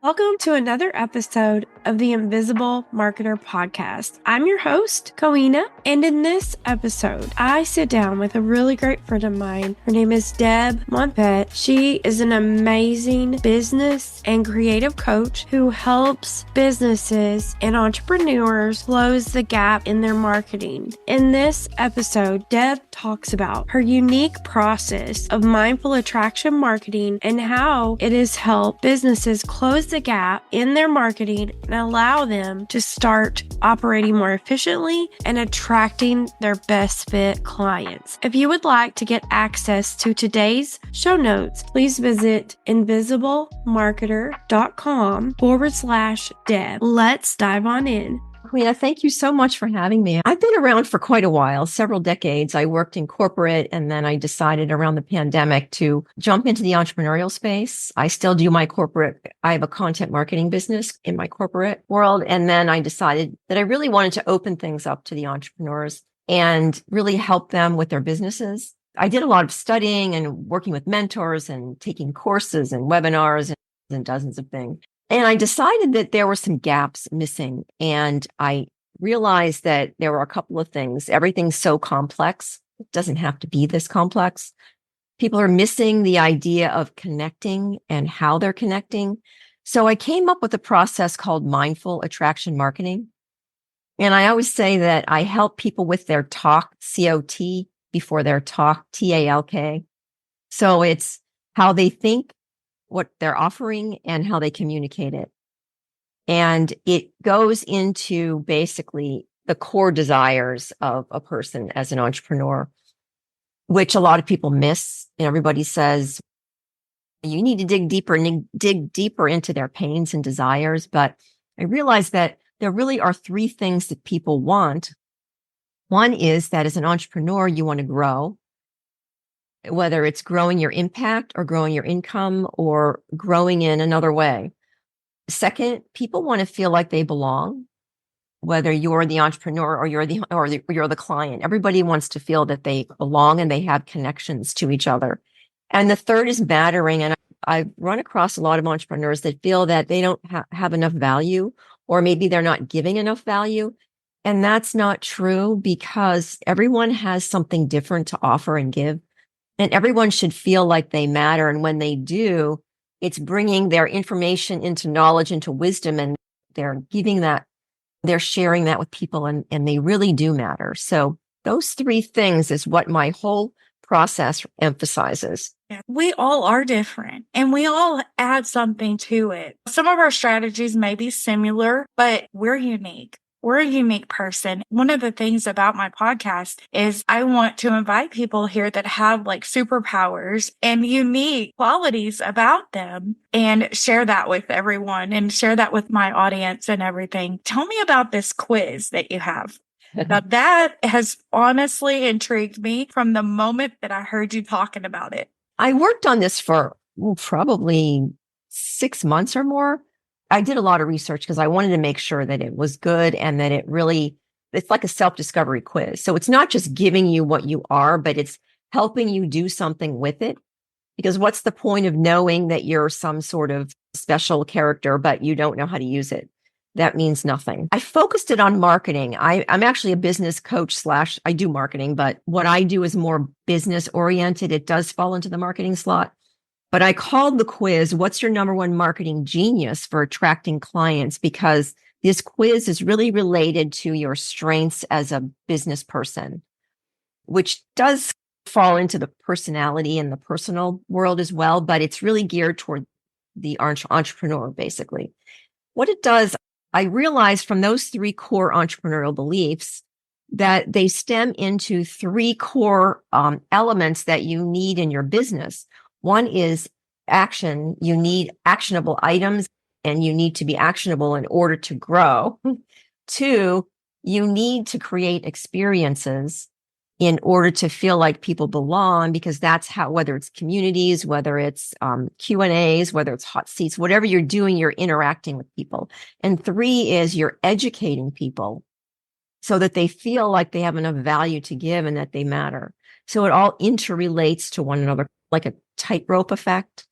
Welcome to another episode of the Invisible Marketer Podcast. I'm your host, Coena, and in this episode, I sit down with a really great friend of mine. Her name is Deb Montpet. She is an amazing business and creative coach who helps businesses and entrepreneurs close the gap in their marketing. In this episode, Deb talks about her unique process of mindful attraction marketing and how it has helped businesses close the gap in their marketing and allow them to start operating more efficiently and attracting their best fit clients. If you would like to get access to today's show notes, please visit invisiblemarketer.com/Deb. Let's dive on in. Queen, thank you so much for having me. I've been around for quite a while, several decades. I worked in corporate, and then I decided around the pandemic to jump into the entrepreneurial space. I still do my corporate. I have a content marketing business in my corporate world. And then I decided that I really wanted to open things up to the entrepreneurs and really help them with their businesses. I did a lot of studying and working with mentors and taking courses and webinars and dozens of things. And I decided that there were some gaps missing. And I realized that there were a couple of things. Everything's so complex. It doesn't have to be this complex. People are missing the idea of connecting and how they're connecting. So I came up with a process called mindful attraction marketing. And I always say that I help people with their talk, COT, before their talk, TALK. So it's how they think, what they're offering, and how they communicate it. And it goes into basically the core desires of a person as an entrepreneur, which a lot of people miss. And everybody says you need to dig deeper into their pains and desires. But I realized that there really are three things that people want. One is that as an entrepreneur, you want to grow, whether it's growing your impact or growing your income or growing in another way. Second, people want to feel like they belong, whether you're the entrepreneur or you're the client. Everybody wants to feel that they belong and they have connections to each other. And the third is mattering. And I've run across a lot of entrepreneurs that feel that they don't have enough value, or maybe they're not giving enough value. And that's not true, because everyone has something different to offer and give. And everyone should feel like they matter. And when they do, it's bringing their information into knowledge, into wisdom, and they're giving that, they're sharing that with people, and they really do matter. So those three things is what my whole process emphasizes. We all are different and we all add something to it. Some of our strategies may be similar, but we're unique. We're a unique person. One of the things about my podcast is I want to invite people here that have like superpowers and unique qualities about them and share that with everyone and share that with my audience and everything. Tell me about this quiz that you have. Now that has honestly intrigued me from the moment that I heard you talking about it. I worked on this for probably 6 months or more. I did a lot of research because I wanted to make sure that it was good and that it's like a self-discovery quiz. So it's not just giving you what you are, but it's helping you do something with it. Because what's the point of knowing that you're some sort of special character, but you don't know how to use it? That means nothing. I focused it on marketing. I'm actually a business coach / I do marketing, but what I do is more business oriented. It does fall into the marketing slot. But I called the quiz, "What's your number one marketing genius for attracting clients?" Because this quiz is really related to your strengths as a business person, which does fall into the personality and the personal world as well. But it's really geared toward the entrepreneur, basically. What it does, I realized from those three core entrepreneurial beliefs that they stem into three core elements that you need in your business. One is action. You need actionable items, and you need to be actionable in order to grow. Two, you need to create experiences in order to feel like people belong, because that's how, whether it's communities, whether it's Q&As, whether it's hot seats, whatever you're doing, you're interacting with people. And three is you're educating people so that they feel like they have enough value to give and that they matter. So it all interrelates to one another, like a tightrope effect.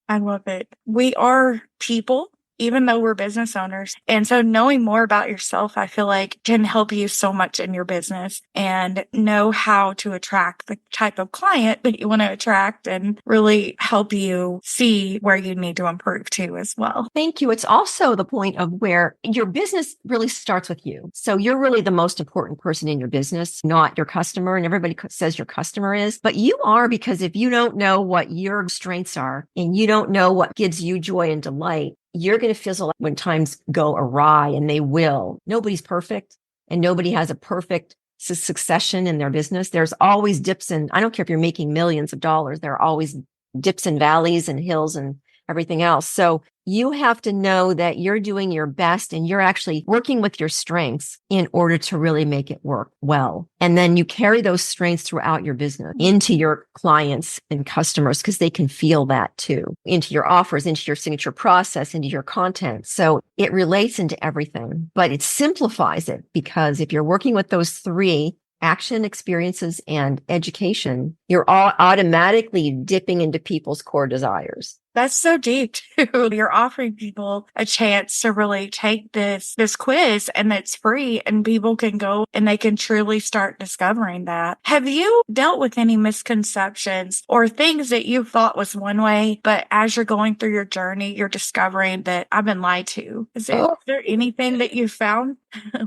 I love it. We are people even though we're business owners. And so knowing more about yourself, I feel like can help you so much in your business and know how to attract the type of client that you want to attract and really help you see where you need to improve to as well. Thank you. It's also the point of where your business really starts with you. So you're really the most important person in your business, not your customer. And everybody says your customer is, but you are, because if you don't know what your strengths are and you don't know what gives you joy and delight, you're going to fizzle when times go awry, and they will. Nobody's perfect, and nobody has a perfect succession in their business. There's always dips, and I don't care if you're making millions of dollars, there are always dips and valleys and hills and everything else. So you have to know that you're doing your best and you're actually working with your strengths in order to really make it work well. And then you carry those strengths throughout your business into your clients and customers, because they can feel that too, into your offers, into your signature process, into your content. So it relates into everything, but it simplifies it, because if you're working with those three: action, experiences, and education, you're all automatically dipping into people's core desires. That's so deep too. You're offering people a chance to really take this quiz, and it's free, and people can go and they can truly start discovering that. Have you dealt with any misconceptions or things that you thought was one way, but as you're going through your journey, you're discovering that I've been lied to? Is there anything that you found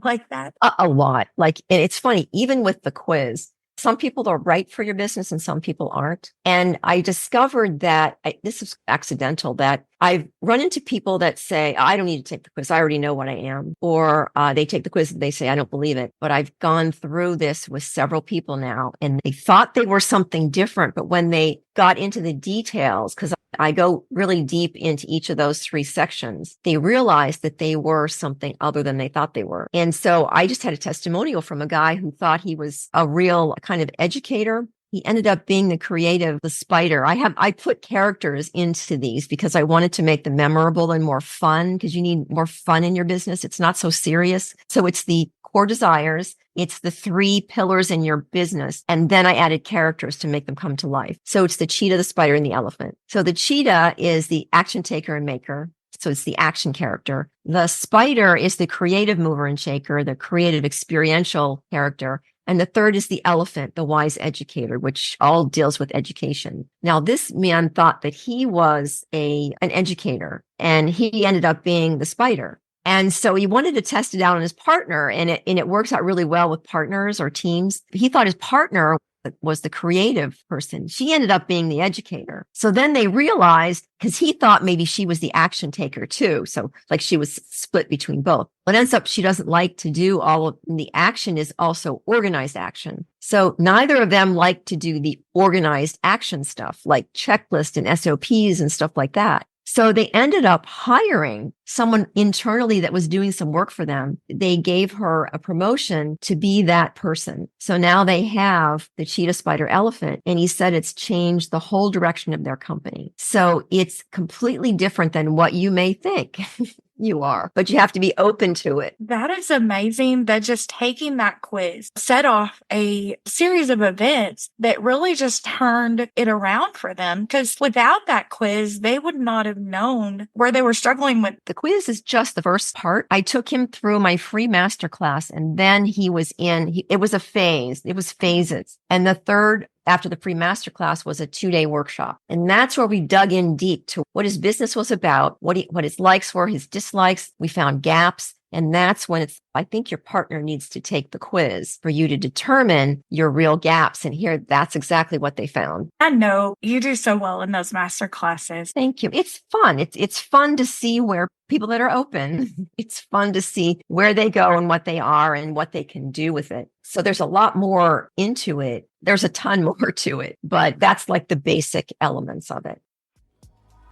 like that? A lot. And it's funny, even with the quiz, some people are right for your business and some people aren't. And I discovered that this is accidental, that I've run into people that say, I don't need to take the quiz. I already know what I am. Or they take the quiz and they say, I don't believe it. But I've gone through this with several people now, and they thought they were something different. But when they got into the details, because I go really deep into each of those three sections, they realized that they were something other than they thought they were. And so I just had a testimonial from a guy who thought he was a real kind of educator. He ended up being the creative, the spider. I put characters into these because I wanted to make them memorable and more fun, because you need more fun in your business. It's not so serious. So it's the core desires. It's the three pillars in your business. And then I added characters to make them come to life. So it's the cheetah, the spider, and the elephant. So the cheetah is the action taker and maker. So it's the action character. The spider is the creative mover and shaker, the creative experiential character. And the third is the elephant, the wise educator, which all deals with education. Now, this man thought that he was an educator, and he ended up being the spider. And so he wanted to test it out on his partner, and it works out really well with partners or teams. He thought his partner was the creative person. She ended up being the educator. So then they realized, because he thought maybe she was the action taker too. So she was split between both. But ends up she doesn't like to do all of the action, is also organized action. So neither of them like to do the organized action stuff like checklist and SOPs and stuff like that. So they ended up hiring someone internally that was doing some work for them. They gave her a promotion to be that person. So now they have the cheetah, spider, elephant. And he said it's changed the whole direction of their company. So it's completely different than what you may think. You are, but you have to be open to it. That is amazing that just taking that quiz set off a series of events that really just turned it around for them. Because without that quiz, they would not have known where they were struggling with. The quiz is just the first part. I took him through my free masterclass, and then it was a phase. It was phases. And the third, after the free masterclass, was a 2-day workshop. And that's where we dug in deep to what his business was about, what his likes were, his dislikes. We found gaps. And that's when I think your partner needs to take the quiz for you to determine your real gaps. And here, that's exactly what they found. I know you do so well in those master classes. Thank you. It's fun. It's fun to see where people that are open, it's fun to see where they go and what they are and what they can do with it. So there's a lot more into it. There's a ton more to it, but that's the basic elements of it.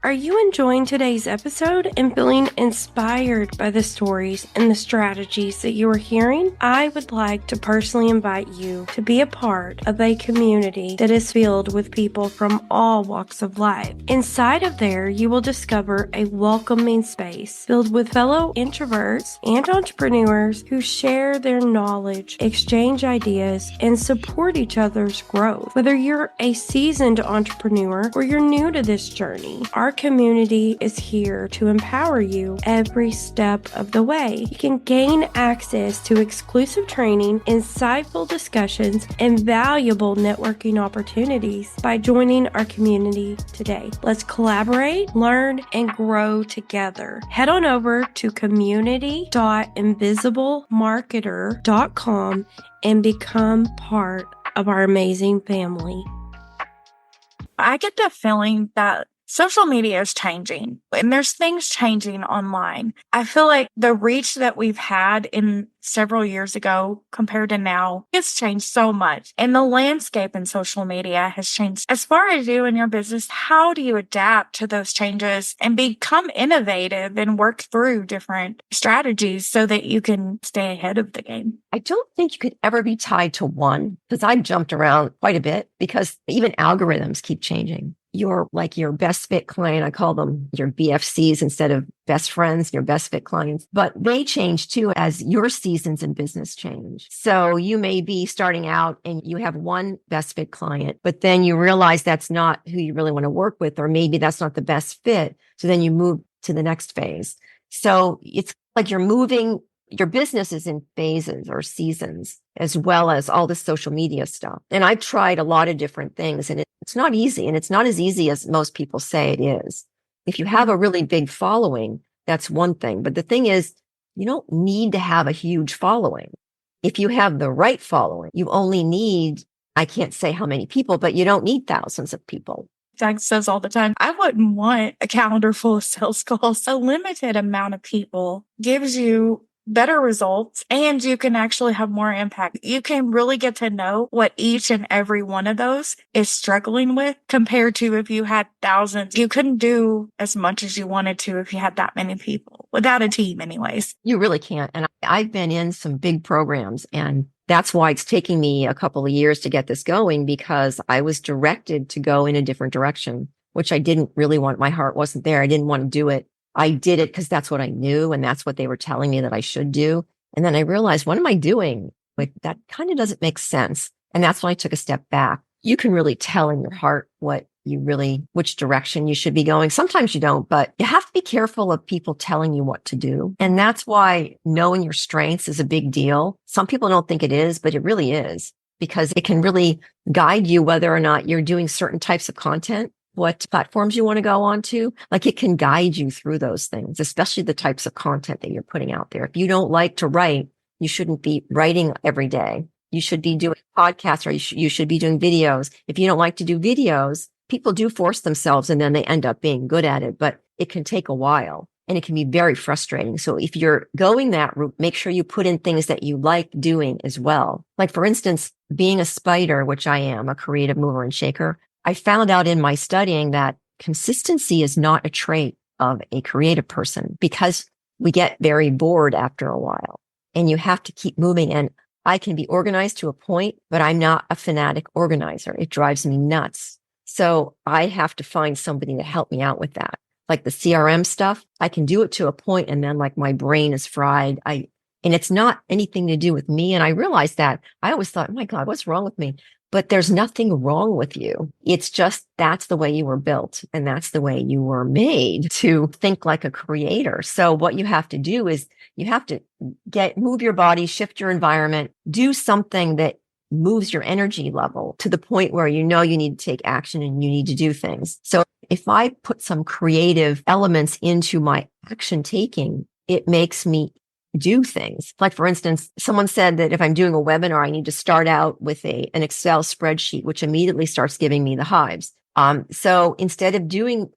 Are you enjoying today's episode and feeling inspired by the stories and the strategies that you are hearing? I would like to personally invite you to be a part of a community that is filled with people from all walks of life. Inside of there, you will discover a welcoming space filled with fellow introverts and entrepreneurs who share their knowledge, exchange ideas, and support each other's growth. Whether you're a seasoned entrepreneur or you're new to this journey, our Our community is here to empower you every step of the way. You can gain access to exclusive training, insightful discussions, and valuable networking opportunities by joining our community today. Let's collaborate, learn, and grow together. Head on over to community.invisiblemarketer.com and become part of our amazing family. I get the feeling that social media is changing and there's things changing online. I feel like the reach that we've had in several years ago compared to now, it's changed so much. And the landscape in social media has changed. As far as you and your business, how do you adapt to those changes and become innovative and work through different strategies so that you can stay ahead of the game? I don't think you could ever be tied to one, because I've jumped around quite a bit because even algorithms keep changing. Your best fit client, I call them your BFCs instead of best friends, your best fit clients, but they change too as your seasons in business change. So you may be starting out and you have one best fit client, but then you realize that's not who you really want to work with, or maybe that's not the best fit. So then you move to the next phase. So it's like you're moving. Your business is in phases or seasons, as well as all the social media stuff. And I've tried a lot of different things, and it's not easy. And it's not as easy as most people say it is. If you have a really big following, that's one thing. But the thing is, you don't need to have a huge following. If you have the right following, you only need, I can't say how many people, but you don't need thousands of people. Doug says all the time, I wouldn't want a calendar full of sales calls. A limited amount of people gives you better results, and you can actually have more impact. You can really get to know what each and every one of those is struggling with compared to if you had thousands. You couldn't do as much as you wanted to if you had that many people, without a team anyways. You really can't. And I've been in some big programs, and that's why it's taking me a couple of years to get this going, because I was directed to go in a different direction, which I didn't really want. My heart wasn't there. I didn't want to do it. I did it because that's what I knew, and that's what they were telling me that I should do. And then I realized, what am I doing? Like, that kind of doesn't make sense. And that's when I took a step back. You can really tell in your heart which direction you should be going. Sometimes you don't, but you have to be careful of people telling you what to do. And that's why knowing your strengths is a big deal. Some people don't think it is, but it really is, because it can really guide you whether or not you're doing certain types of content, what platforms you want to go on to. Like, it can guide you through those things, especially the types of content that you're putting out there. If you don't like to write, you shouldn't be writing every day. You should be doing podcasts, or you should be doing videos. If you don't like to do videos, people do force themselves and then they end up being good at it, but it can take a while and it can be very frustrating. So if you're going that route, make sure you put in things that you like doing as well. Like, for instance, being a spider, which I am, a creative mover and shaker. I found out in my studying that consistency is not a trait of a creative person, because we get very bored after a while and you have to keep moving. And I can be organized to a point, but I'm not a fanatic organizer. It drives me nuts. So I have to find somebody to help me out with that. Like the CRM stuff, I can do it to a point, and then like my brain is fried. And it's not anything to do with me. And I realized that. I always thought, oh my God, what's wrong with me? But there's nothing wrong with you. It's just, that's the way you were built, and that's the way you were made to think like a creator. So what you have to do is you have to move your body, shift your environment, do something that moves your energy level to the point where you know you need to take action and you need to do things. So if I put some creative elements into my action taking, it makes me do things. Like, for instance, someone said that if I'm doing a webinar, I need to start out with an Excel spreadsheet, which immediately starts giving me the hives. So instead of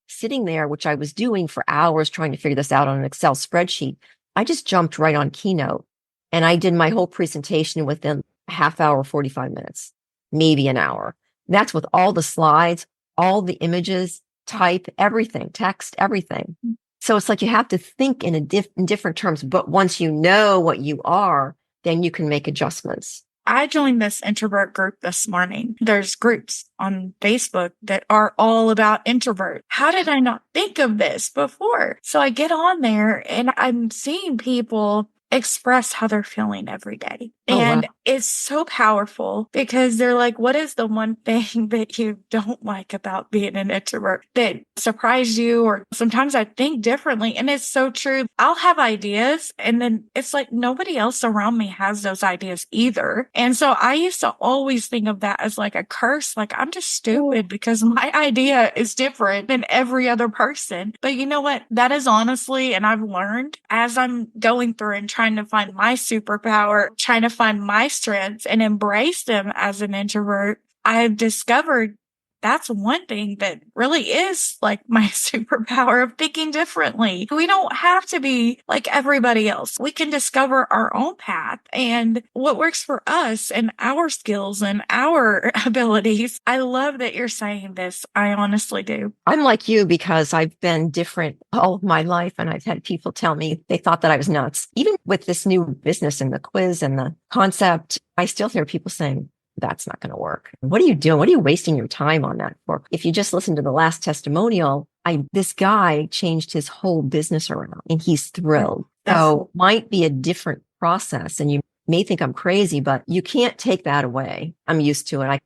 sitting there, which I was doing for hours trying to figure this out on an Excel spreadsheet, I just jumped right on Keynote and I did my whole presentation within a half hour, 45 minutes, maybe an hour. That's with all the slides, all the images, type, everything, text, everything. So it's like you have to think in different terms, but once you know what you are, then you can make adjustments. I joined this introvert group this morning. There's groups on Facebook that are all about introvert. How did I not think of this before? So I get on there and I'm seeing people express how they're feeling every day. Oh, wow. And it's so powerful because they're like, what is the one thing that you don't like about being an introvert that surprised you? Or sometimes I think differently. And it's so true. I'll have ideas and then it's like nobody else around me has those ideas either. And so I used to always think of that as like a curse. Like I'm just stupid because my idea is different than every other person. But you know what? That is honestly, and I've learned as I'm going through and trying to find my superpower, trying to find my strengths and embrace them as an introvert, I've discovered that's one thing that really is like my superpower of thinking differently. We don't have to be like everybody else. We can discover our own path and what works for us and our skills and our abilities. I love that you're saying this. I honestly do. I'm like you because I've been different all of my life. And I've had people tell me they thought that I was nuts. Even with this new business and the quiz and the concept, I still hear people saying, that's not going to work. What are you doing? What are you wasting your time on that for? If you just listen to the last testimonial, this guy changed his whole business around and he's thrilled. So might be a different process and you may think I'm crazy, but you can't take that away. I'm used to it. I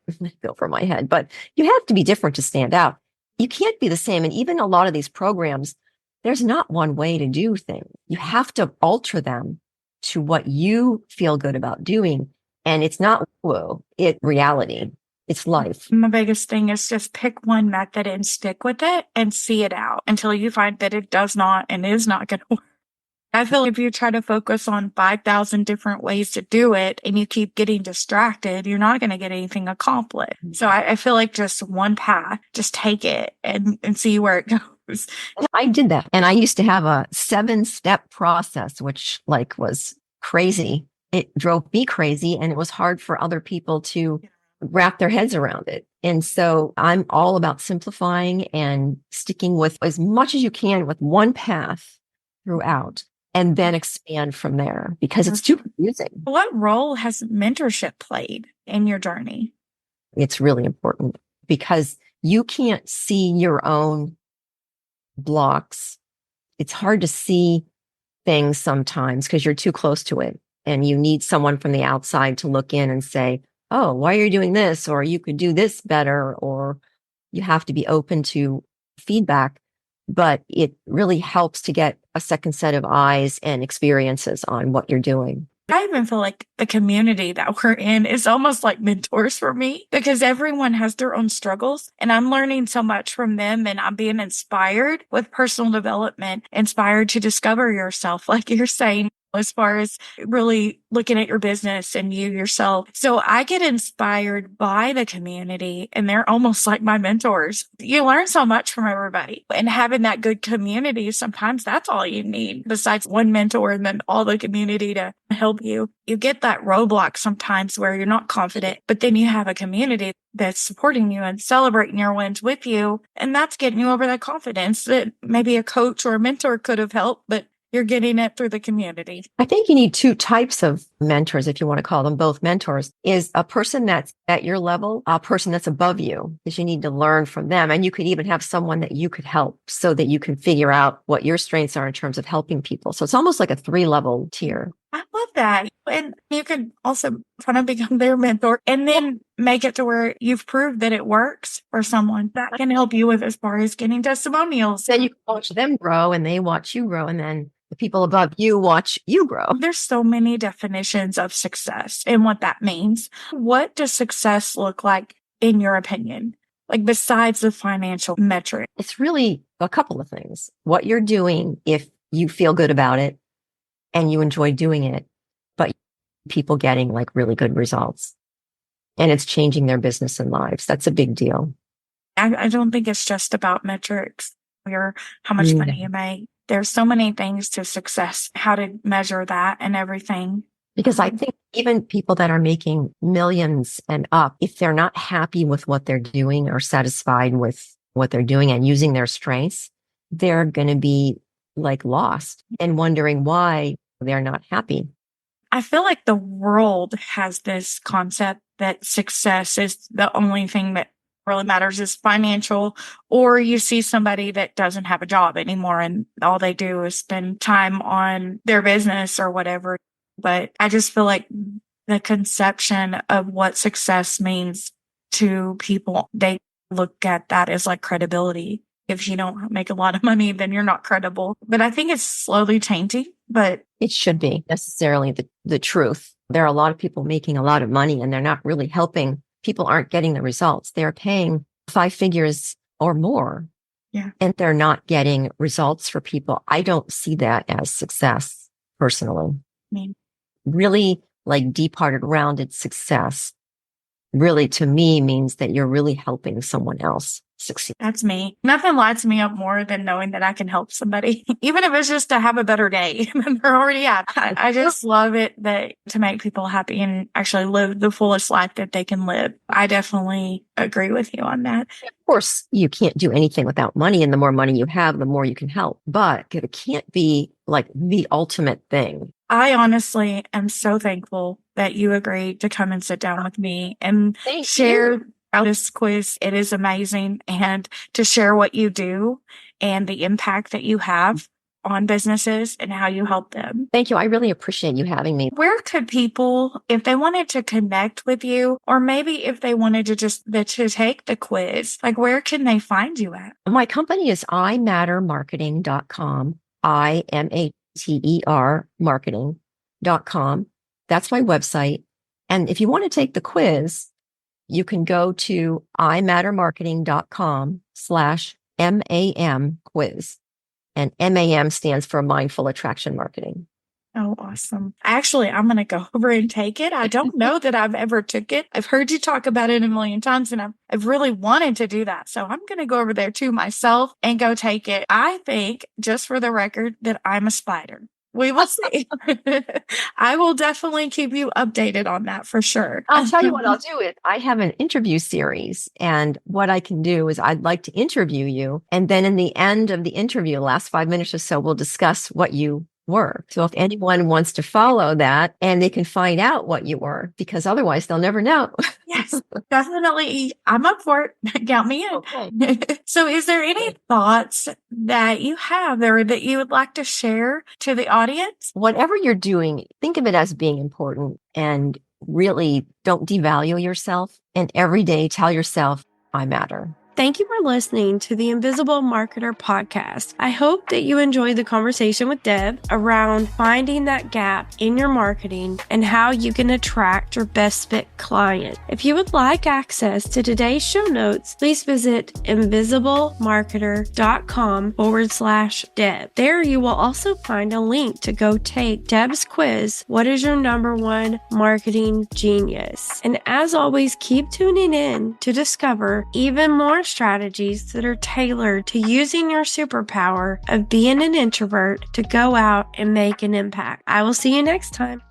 go for my head, but you have to be different to stand out. You can't be the same. And even a lot of these programs, there's not one way to do things. You have to alter them to what you feel good about doing. And it's not woo, it's reality. It's life. My biggest thing is just pick one method and stick with it and see it out until you find that it does not and is not going to work. I feel like if you try to focus on 5,000 different ways to do it and you keep getting distracted, you're not going to get anything accomplished. So I feel like just one path, just take it and see where it goes. I did that. And I used to have a 7-step process, which was crazy. It drove me crazy and it was hard for other people to wrap their heads around it. And so I'm all about simplifying and sticking with as much as you can with one path throughout and then expand from there because it's too confusing. What role has mentorship played in your journey? It's really important because you can't see your own blocks. It's hard to see things sometimes because you're too close to it. And you need someone from the outside to look in and say, oh, why are you doing this? Or you could do this better. Or you have to be open to feedback. But it really helps to get a second set of eyes and experiences on what you're doing. I even feel like the community that we're in is almost like mentors for me because everyone has their own struggles and I'm learning so much from them and I'm being inspired with personal development, inspired to discover yourself, like you're saying, as far as really looking at your business and you yourself. So I get inspired by the community and they're almost like my mentors. You learn so much from everybody and having that good community, sometimes that's all you need besides one mentor and then all the community to help you. You get that roadblock sometimes where you're not confident, but then you have a community that's supporting you and celebrating your wins with you. And that's getting you over that confidence that maybe a coach or a mentor could have helped, but you're getting it through the community. I think you need 2 types of mentors, if you want to call them both mentors, is a person that's at your level, a person that's above you, because you need to learn from them. And you could even have someone that you could help so that you can figure out what your strengths are in terms of helping people. So it's almost like a 3-level tier. I love that. And you can also kind of become their mentor and then make it to where you've proved that it works for someone that can help you with as far as getting testimonials. Then you can watch them grow and they watch you grow. And then the people above you watch you grow. There's so many definitions of success and what that means. What does success look like in your opinion? Like besides the financial metric? It's really a couple of things. What you're doing, if you feel good about it and you enjoy doing it, but people getting really good results and it's changing their business and lives. That's a big deal. I don't think it's just about metrics or how much money you make. There's so many things to success, how to measure that and everything. Because I think even people that are making millions and up, if they're not happy with what they're doing or satisfied with what they're doing and using their strengths, they're going to be lost and wondering why they're not happy. I feel like the world has this concept that success is the only thing that really matters is financial, or you see somebody that doesn't have a job anymore and all they do is spend time on their business or whatever. But I just feel like the conception of what success means to people. They look at that as like credibility. If you don't make a lot of money, then you're not credible. But I think it's slowly changing, but It should be necessarily the truth. There are a lot of people making a lot of money and they're not really helping. People aren't getting the results. They're paying 5 figures or more. Yeah. And they're not getting results for people. I don't see that as success personally. Really like deep-hearted, rounded success really to me means that you're really helping someone else succeed. That's me. Nothing lights me up more than knowing that I can help somebody, even if it's just to have a better day than they're already at. I just love it that to make people happy and actually live the fullest life that they can live. I definitely agree with you on that. Of course, you can't do anything without money, and the more money you have, the more you can help. But it can't be like the ultimate thing. I honestly am so thankful that you agreed to come and sit down with me and share this quiz. It is amazing. And to share what you do and the impact that you have on businesses and how you help them. Thank you. I really appreciate you having me. Where could people, if they wanted to connect with you, or maybe if they wanted to to take the quiz, like where can they find you at? My company is imattermarketing.com. IMATER marketing.com. That's my website. And if you want to take the quiz, you can go to imattermarketing.com/MAM quiz. And MAM stands for Mindful Attraction Marketing. Oh, awesome. Actually, I'm going to go over and take it. I don't know that I've ever took it. I've heard you talk about it a million times and I've really wanted to do that. So I'm going to go over there too myself and go take it. I think, just for the record, that I'm a spider. We will see. I will definitely keep you updated on that for sure. I'll tell you what I'll do is I have an interview series, and what I can do is I'd like to interview you. And then in the end of the interview, the last 5 minutes or so, we'll discuss what you were. So if anyone wants to follow that, and they can find out what you were, because otherwise they'll never know. Yes, definitely. I'm up for it. Count me in. Okay. So is there any thoughts that you have or that you would like to share to the audience? Whatever you're doing, think of it as being important, and really don't devalue yourself. And every day tell yourself, I matter. Thank you for listening to the Invisible Marketer podcast. I hope that you enjoyed the conversation with Deb around finding that gap in your marketing and how you can attract your best fit client. If you would like access to today's show notes, please visit invisiblemarketer.com/Deb. There you will also find a link to go take Deb's quiz, What is your number one marketing genius? And as always, keep tuning in to discover even more strategies that are tailored to using your superpower of being an introvert to go out and make an impact. I will see you next time.